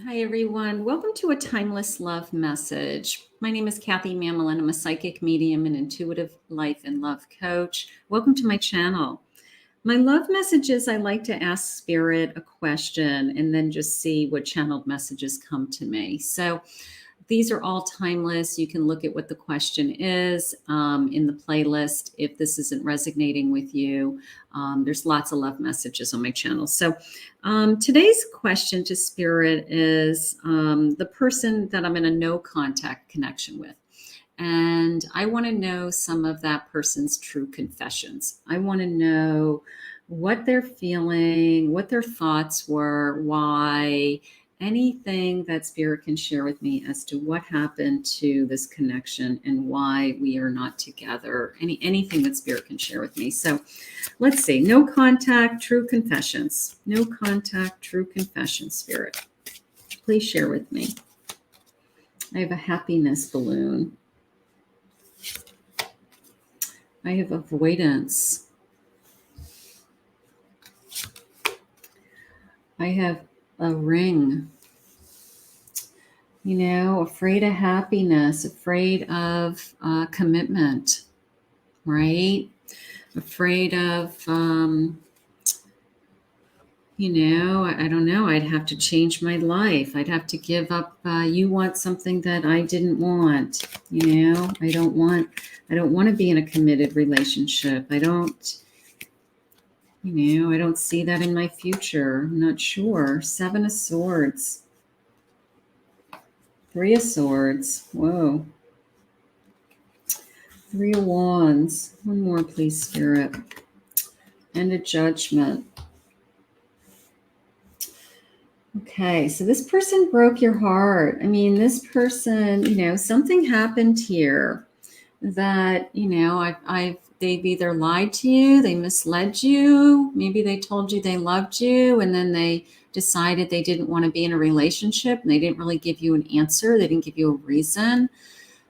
Hi, everyone. Welcome to a Timeless Love Message. My name is Kathy Mamolen. I'm a psychic medium and intuitive life and love coach. Welcome to my channel. My love messages, I like to ask Spirit a question and then just see what channeled messages come to me. So these are all timeless. You can look at what the question is in the playlist if this isn't resonating with you. There's lots of love messages on my channel. So today's question to Spirit is the person that I'm in a no contact connection with. And I want to know some of that person's true confessions. I want to know what they're feeling, what their thoughts were, why, anything that Spirit can share with me as to what happened to this connection and why we are not together. Anything that Spirit can share with me. So let's see. No contact, true confessions. No contact, true confessions, Spirit. Please share with me. I have a happiness balloon. I have avoidance. I have a ring. You know, afraid of happiness, afraid of commitment, right? Afraid of, I don't know. I'd have to change my life. I'd have to give up. You want something that I didn't want. I don't want to be in a committed relationship. I don't see that in my future. I'm not sure. 7 of Swords. 3 of Swords. Whoa. 3 of Wands. One more, please, Spirit. And a Judgment. Okay, so this person broke your heart. I mean, this person, something happened here that, they've either lied to you, they misled you, maybe they told you they loved you, and then they decided they didn't want to be in a relationship, and they didn't really give you an answer, they didn't give you a reason,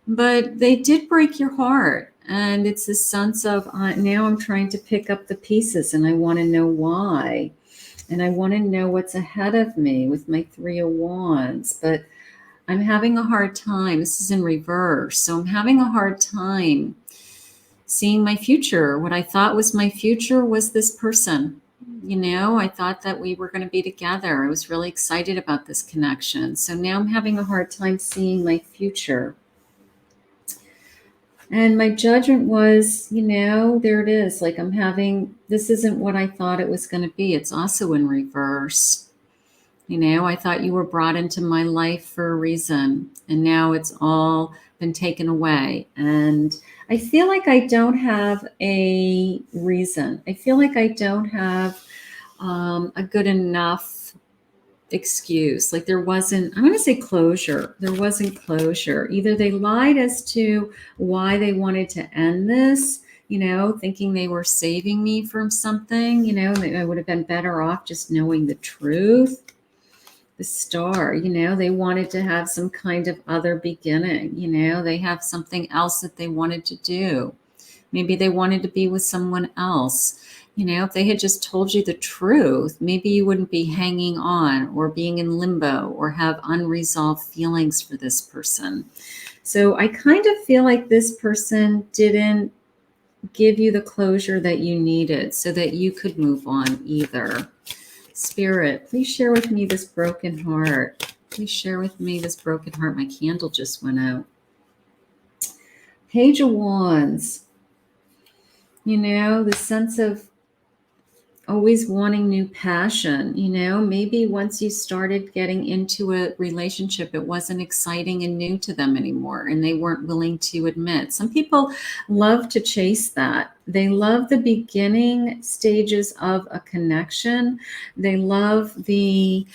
but they did break your heart. And it's this sense of, now I'm trying to pick up the pieces, and I want to know why. And I want to know what's ahead of me with my 3 of Wands, but I'm having a hard time. This is in reverse. So I'm having a hard time seeing my future. What I thought was my future was this person. I thought that we were going to be together. I was really excited about this connection. So now I'm having a hard time seeing my future. And my judgment was, there it is. Like this isn't what I thought it was going to be. It's also in reverse. I thought you were brought into my life for a reason, and now it's all been taken away. And I feel like I don't have a reason. I feel like I don't have a good enough excuse. Like I'm going to say closure. There wasn't closure. Either they lied as to why they wanted to end this, thinking they were saving me from something, I would have been better off just knowing the truth. The Star, they wanted to have some kind of other beginning, they have something else that they wanted to do. Maybe they wanted to be with someone else. If they had just told you the truth, maybe you wouldn't be hanging on or being in limbo or have unresolved feelings for this person. So I kind of feel like this person didn't give you the closure that you needed so that you could move on either. Spirit, please share with me this broken heart. Please share with me this broken heart. My candle just went out. Page of Wands. The sense of always wanting new passion. Maybe once you started getting into a relationship, it wasn't exciting and new to them anymore, and they weren't willing to admit. Some people love to chase that. They love the beginning stages of a connection. They love the,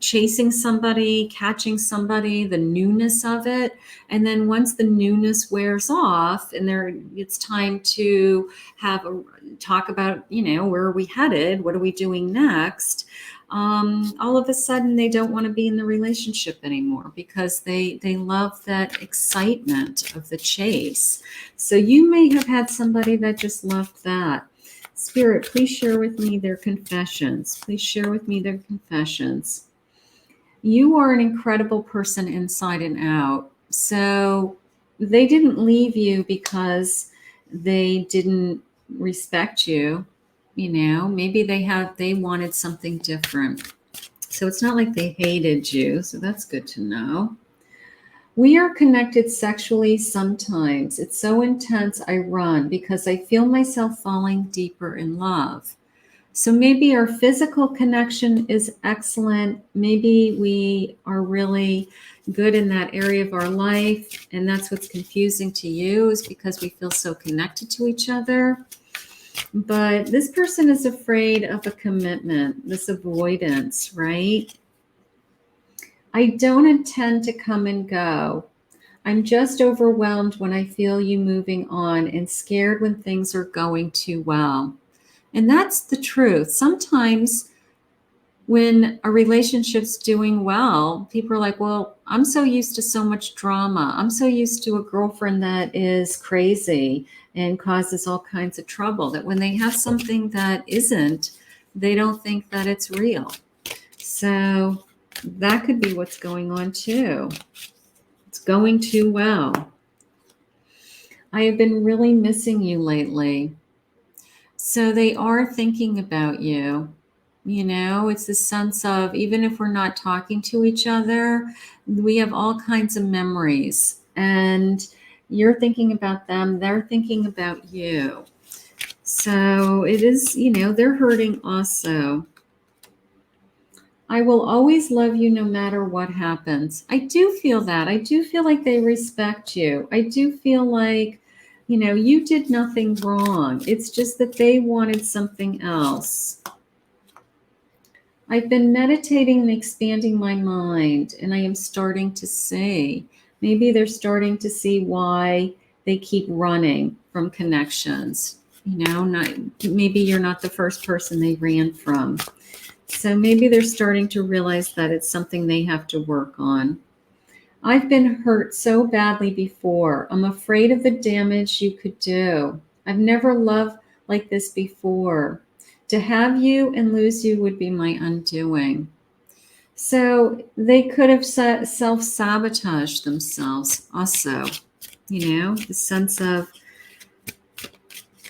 chasing somebody, catching somebody, the newness of it. And then once the newness wears off and it's time to talk about, where are we headed? What are we doing next? All of a sudden they don't want to be in the relationship anymore because they love that excitement of the chase. So you may have had somebody that just loved that. Spirit, please share with me their confessions. Please share with me their confessions. You are an incredible person inside and out. So they didn't leave you because they didn't respect you. You know, maybe they wanted something different. So it's not like they hated you. So that's good to know. We are connected sexually sometimes. It's so intense I run because I feel myself falling deeper in love. So maybe our physical connection is excellent. Maybe we are really good in that area of our life. And that's what's confusing to you, is because we feel so connected to each other. But this person is afraid of a commitment, this avoidance, right? I don't intend to come and go. I'm just overwhelmed when I feel you moving on and scared when things are going too well. And that's the truth. Sometimes when a relationship's doing well, people are like, well, I'm so used to so much drama. I'm so used to a girlfriend that is crazy and causes all kinds of trouble, that when they have something that isn't, they don't think that it's real. So that could be what's going on too. It's going too well. I have been really missing you lately. So they are thinking about you. You know, it's the sense of, even if we're not talking to each other, we have all kinds of memories. And you're thinking about them, they're thinking about you. So it is, you know, they're hurting also. I will always love you no matter what happens. I do feel that. I do feel like they respect you. I do feel like, you know, you did nothing wrong. It's just that they wanted something else. I've been meditating and expanding my mind, and I am starting to see. Maybe they're starting to see why they keep running from connections. You know, maybe you're not the first person they ran from. So maybe they're starting to realize that it's something they have to work on. I've been hurt so badly before. I'm afraid of the damage you could do. I've never loved like this before. To have you and lose you would be my undoing. So they could have self-sabotaged themselves also. You know, the sense of,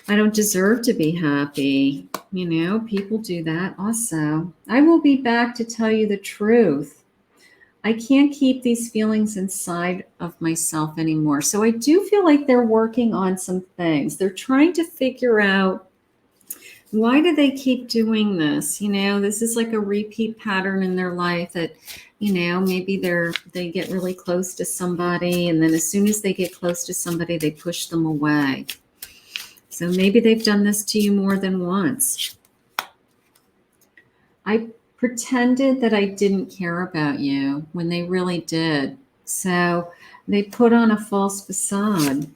I don't deserve to be happy. You know, people do that also. I will be back to tell you the truth. I can't keep these feelings inside of myself anymore. So I do feel like they're working on some things. They're trying to figure out, why do they keep doing this? You know, this is like a repeat pattern in their life that, you know, maybe they get really close to somebody, and then as soon as they get close to somebody, they push them away. So maybe they've done this to you more than once. I pretended that I didn't care about you when they really did. So they put on a false facade.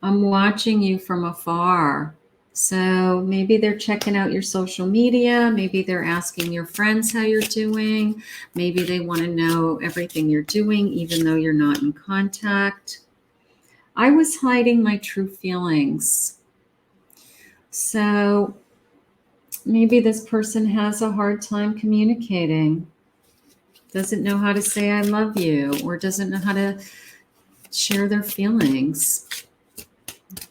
I'm watching you from afar. So maybe they're checking out your social media. Maybe they're asking your friends how you're doing. Maybe they want to know everything you're doing, even though you're not in contact. I was hiding my true feelings. So maybe this person has a hard time communicating, doesn't know how to say I love you, or doesn't know how to share their feelings.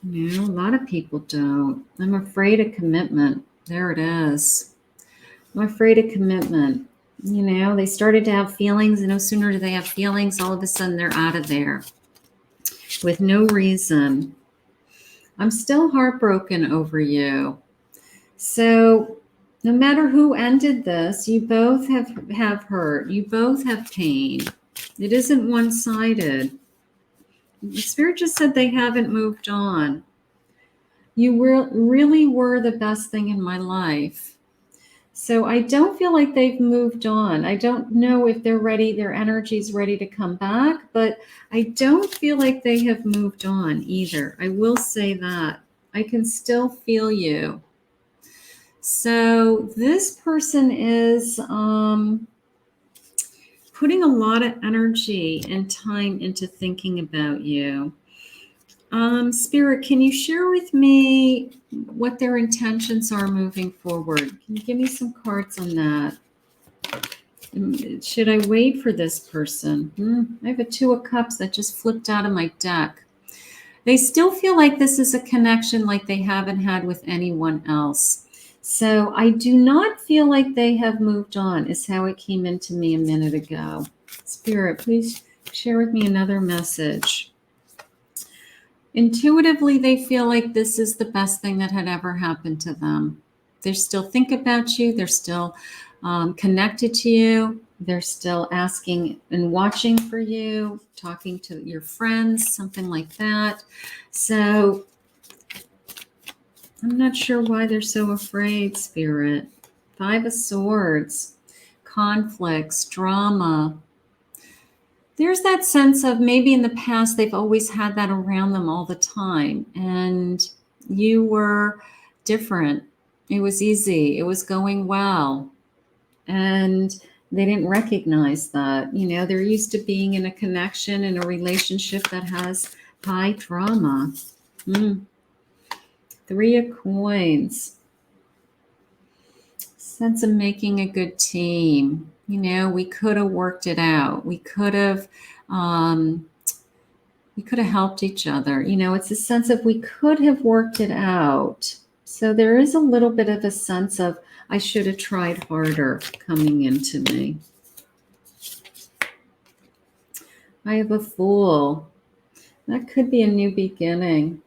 You know, a lot of people don't. I'm afraid of commitment. There it is. I'm afraid of commitment. You know, they started to have feelings, and no sooner do they have feelings, all of a sudden they're out of there with no reason. I'm still heartbroken over you. So no matter who ended this, you both have hurt. You both have pain. It isn't one-sided. The Spirit just said they haven't moved on. You really were the best thing in my life. So I don't feel like they've moved on. I don't know if they're ready, their energy's ready to come back, but I don't feel like they have moved on either. I will say that. I can still feel you. So this person is putting a lot of energy and time into thinking about you. Spirit, can you share with me what their intentions are moving forward? Can you give me some cards on that? Should I wait for this person? I have a Two of Cups that just flipped out of my deck. They still feel like this is a connection like they haven't had with anyone else. So I do not feel like they have moved on, is how it came into me a minute ago. Spirit, please share with me another message. Intuitively, they feel like this is the best thing that had ever happened to them. They still think about you. They're still connected to you. They're still asking and watching for you, talking to your friends, something like that. So I'm not sure why they're so afraid, Spirit. Five of Swords, conflicts, drama. There's that sense of maybe in the past they've always had that around them all the time, and you were different. It was easy. It was going well. And they didn't recognize that. You know, they're used to being in a connection, in a relationship that has high drama. Three of Coins. Sense of making a good team. You know, we could have worked it out. We could have helped each other. You know, it's a sense of we could have worked it out. So there is a little bit of a sense of I should have tried harder coming into me. I have a Fool. That could be a new beginning.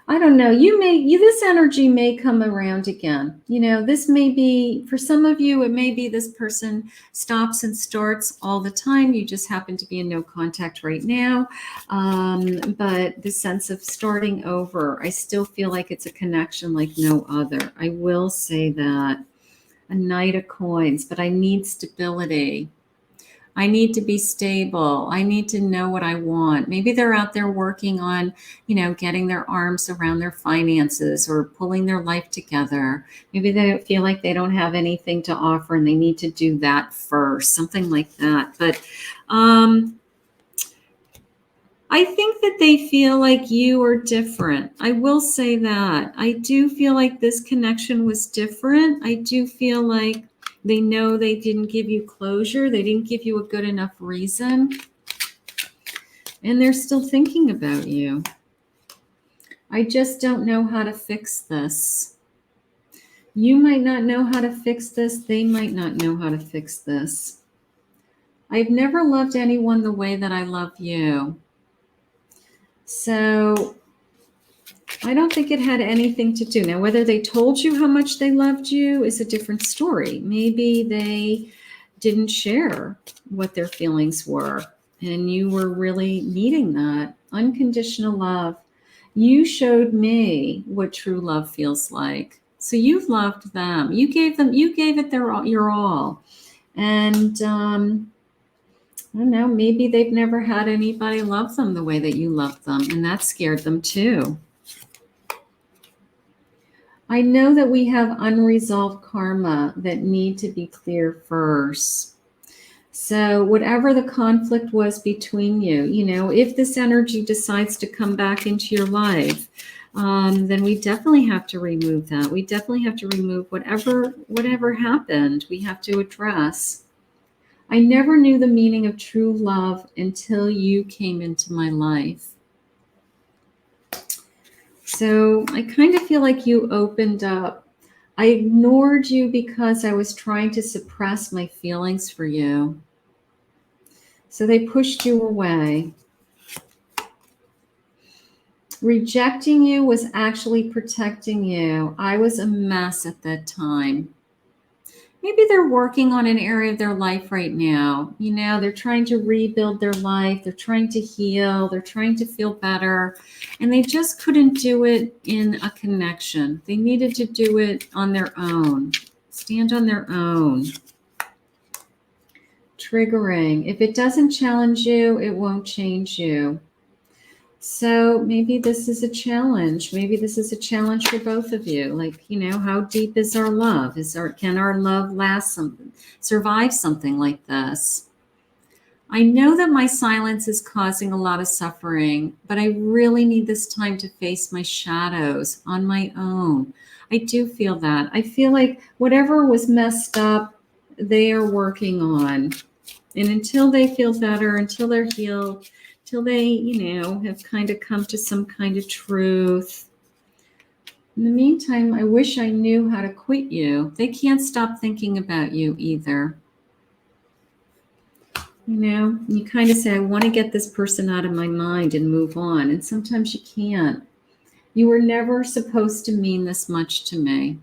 I don't know. This energy may come around again. You know, this may be, for some of you, it may be this person stops and starts all the time. You just happen to be in no contact right now. But the sense of starting over, I still feel like it's a connection like no other. I will say that. A Knight of Coins, but I need stability. I need to be stable. I need to know what I want. Maybe they're out there working on, you know, getting their arms around their finances or pulling their life together. Maybe they feel like they don't have anything to offer and they need to do that first, something like that. But I think that they feel like you are different. I will say that. I do feel like this connection was different. I do feel like they know they didn't give you closure. They didn't give you a good enough reason. And they're still thinking about you. I just don't know how to fix this. You might not know how to fix this. They might not know how to fix this. I've never loved anyone the way that I love you. So I don't think it had anything to do. Now, whether they told you how much they loved you is a different story. Maybe they didn't share what their feelings were, and you were really needing that unconditional love. You showed me what true love feels like. So you've loved them. You gave it your all. And I don't know, maybe they've never had anybody love them the way that you love them, and that scared them too. I know that we have unresolved karma that need to be clear first. So whatever the conflict was between you, you know, if this energy decides to come back into your life, then we definitely have to remove that. We definitely have to remove whatever happened. We have to address. I never knew the meaning of true love until you came into my life. So I kind of feel like you opened up. I ignored you because I was trying to suppress my feelings for you. So they pushed you away. Rejecting you was actually protecting you. I was a mess at that time. Maybe they're working on an area of their life right now. You know, they're trying to rebuild their life. They're trying to heal. They're trying to feel better. And they just couldn't do it in a connection. They needed to do it on their own. Stand on their own. Triggering. If it doesn't challenge you, it won't change you. So maybe this is a challenge. Maybe this is a challenge for both of you. Like, you know, how deep is our love? Can our love survive something like this? I know that my silence is causing a lot of suffering, but I really need this time to face my shadows on my own. I do feel that. I feel like whatever was messed up, they are working on. And until they feel better, until they're healed, till they, have kind of come to some kind of truth. In the meantime, I wish I knew how to quit you. They can't stop thinking about you either. You kind of say, I want to get this person out of my mind and move on. And sometimes you can't. You were never supposed to mean this much to me.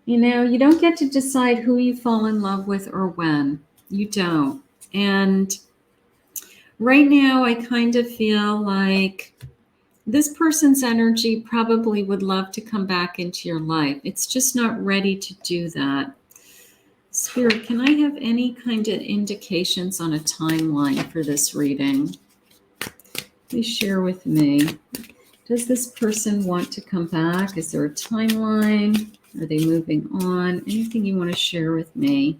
You don't get to decide who you fall in love with or when. You don't. And right now, I kind of feel like this person's energy probably would love to come back into your life. It's just not ready to do that. Spirit, can I have any kind of indications on a timeline for this reading? Please share with me. Does this person want to come back? Is there a timeline? Are they moving on? Anything you want to share with me?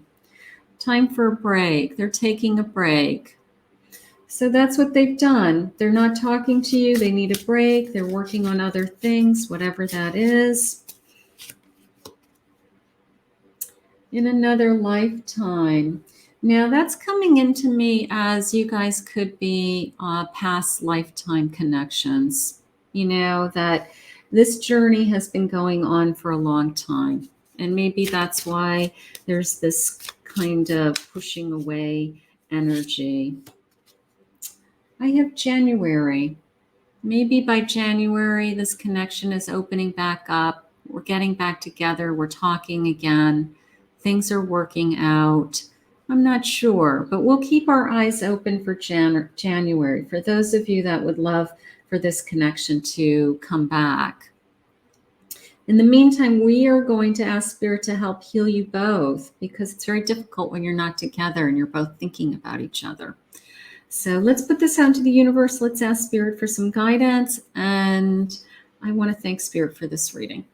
Time for a break. They're taking a break. So that's what they've done. They're not talking to you. They need a break. They're working on other things, whatever that is. In another lifetime. Now that's coming into me as you guys could be past lifetime connections. That this journey has been going on for a long time. And maybe that's why there's this kind of pushing away energy. I have January. Maybe by January, this connection is opening back up. We're getting back together. We're talking again. Things are working out. I'm not sure, but we'll keep our eyes open for January. For those of you that would love for this connection to come back. In the meantime, we are going to ask Spirit to help heal you both because it's very difficult when you're not together and you're both thinking about each other. So let's put this out into the universe. Let's ask Spirit for some guidance. And I want to thank Spirit for this reading.